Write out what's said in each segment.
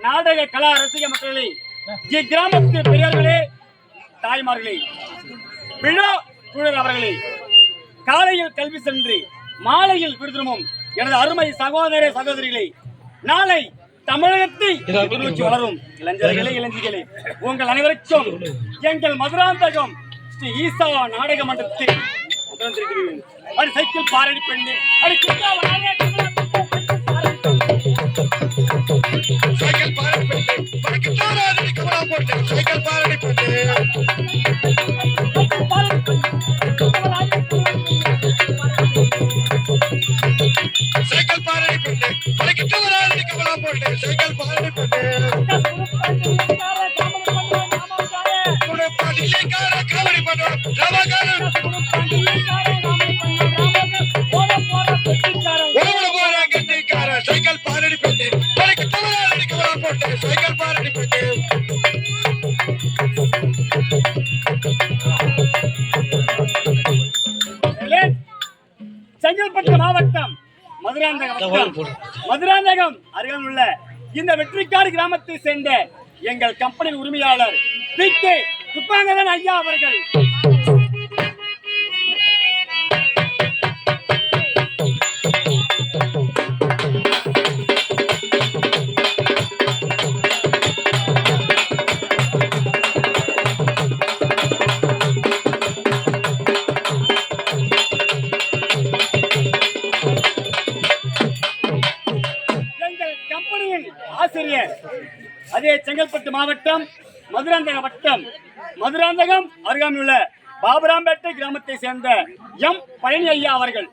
நாடக கலா ரசிக மக்களே, இக்கிராமத்து பெரியவர்களே, தாய்மார்களே, விழா குழல் அவர்களே, காலையில் கல்வி சென்று மாலையில் விருதுமும் எனது அருமை சகோதர சகோதரிகளே, நாளை தமிழகத்தை வளரும் இளைஞர்களே, இளைஞர்களே, உங்கள் அனைவருக்கும் எங்கள் மதுராந்தகம் ஸ்ரீ ஈசா நாடக மன்றத்தில் சைக்கிள் பாரடி பெண்ணு சைக்கிள் பாரடி பறக்கிட்டு வராது கமலா போட்டு சைக்கிள் பாரடி பெண்ணு காமெடி பண்ணுவோம் சைக்கிள் பாரடி பெண்ணு பறக்கிட்டு வராது கமலா போட்டு சைக்கிள் பாரடி பெண்ணு செங்கல்பட்டு மாவட்டம் மதுராந்தகம் அருகில் உள்ள இந்த வெற்றிக்காடு கிராமத்தை சேர்ந்த எங்கள் கம்பெனியின் உரிமையாளர் பி.கே. குப்பாங்கரன் ஐயா அவர்கள் ஆசிரியர், அதே செங்கல்பட்டு மாவட்டம் மதுராந்தக வட்டம் மதுராந்தகம் அருகாமையுள்ள பாபராம்பேட்டை கிராமத்தை சேர்ந்த எம் பழனி ஐயா அவர்கள்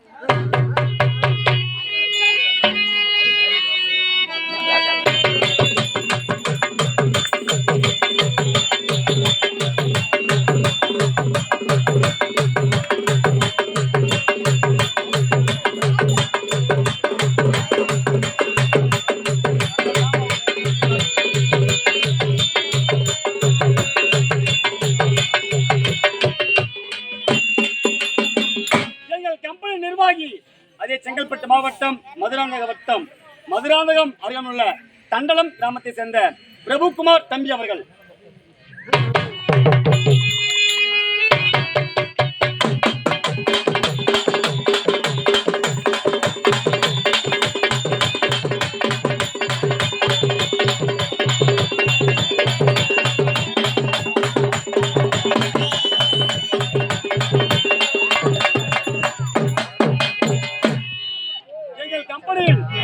நிர்வாகி, அதே செங்கல்பட்டு மாவட்டம் மதுராந்தக வட்டம் மதுராந்தகம் அருகாமையுள்ள தண்டலம் கிராமத்தை சேர்ந்த பிரபுகுமார் தம்பி அவர்கள்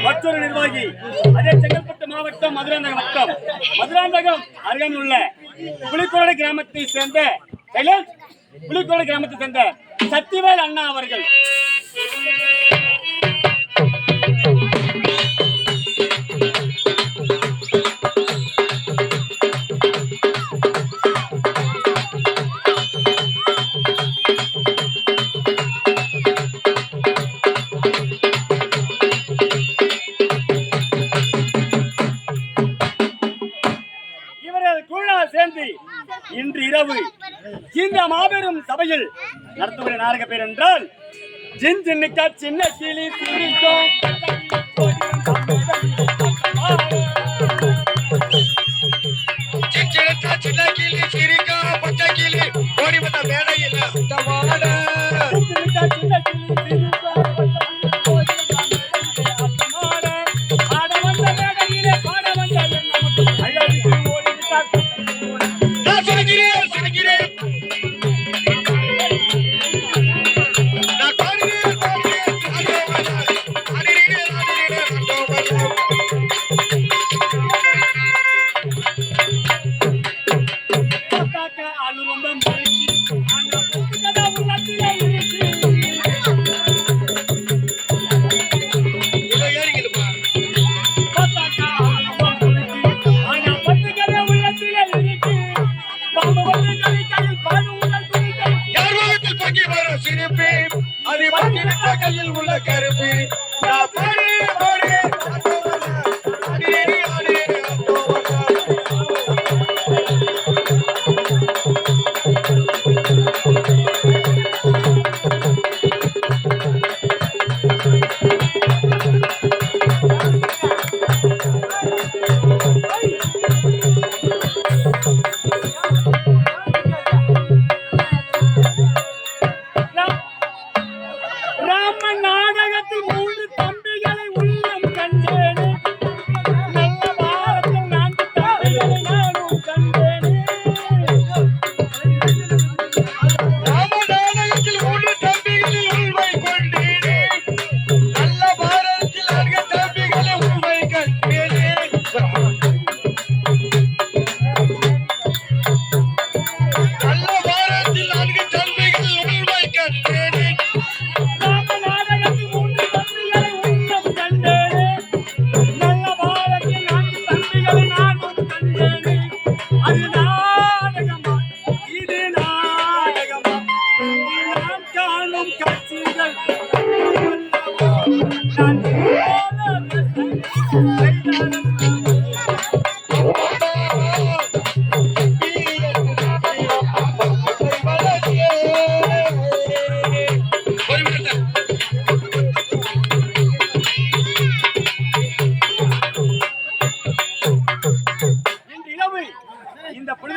மற்றொரு நிர்வாகி, அதே செங்கல்பட்டு மாவட்டம் மதுராந்தக வட்டம் மதுராந்தகம் அருகாமையில் உள்ள புலிக்கோடு கிராமத்தை சேர்ந்த சத்திவேல் அண்ணா அவர்கள் சேர்ந்து இன்று இரவு இந்த மாபெரும் சபையில் நடத்துகிற நாடக பேர் என்றால் ஜின் ஜின்னிக்கா சின்ன கிளி சிரிக்கும் சின்ன கிளி சிரிக்கா பச்சை கிளி ஓடி வந்த மேடையில் கையில் உள்ள கருப்பு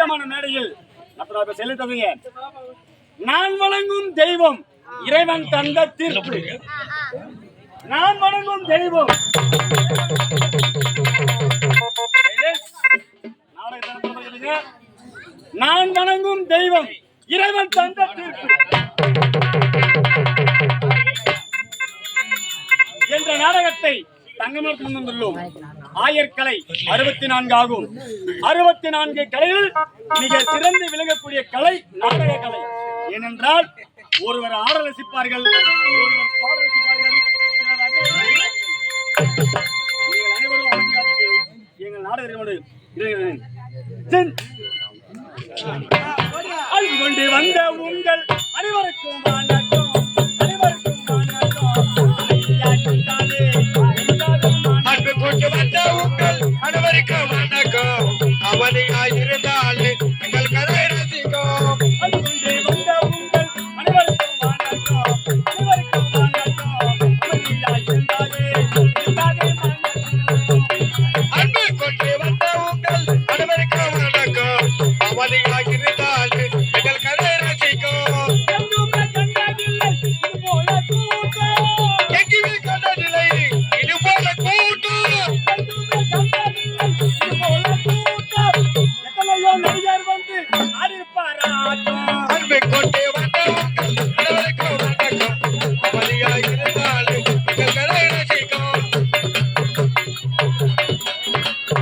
புனிதமான மேடையில் அப்ப செலுத்ததுங்க. நான் வணங்கும் தெய்வம் இறைவன் தந்த தீர்ப்பு. நான் வணங்கும் தெய்வம் நான் வணங்கும் தெய்வம் இறைவன் தந்த தீர்ப்பு என்ற நாடகத்தை தங்கமரத்தில் முன்வந்துள்ளோம். ஆயர்கலை 64 ஆகும். 64 கலையில் மிக சிறந்து விளங்கக்கூடிய கலை நாடக கலை. ஏனென்றால் ஒருவர் ஆட ரசிப்பார்கள், ஒருவர் பாட ரசிப்பார்கள், சிலர் அபிநயிப்பார்கள். நீங்கள் அனைவரும் அமைதியாக எங்கள் நாடகங்களோடு அழுது கொண்டு வந்த உங்கள் அனைவருக்கும் வணக்கம், அனைவருக்கும் வணக்கம். அன்பு கொண்டு வந்த உங்கள் அனைவருக்கும்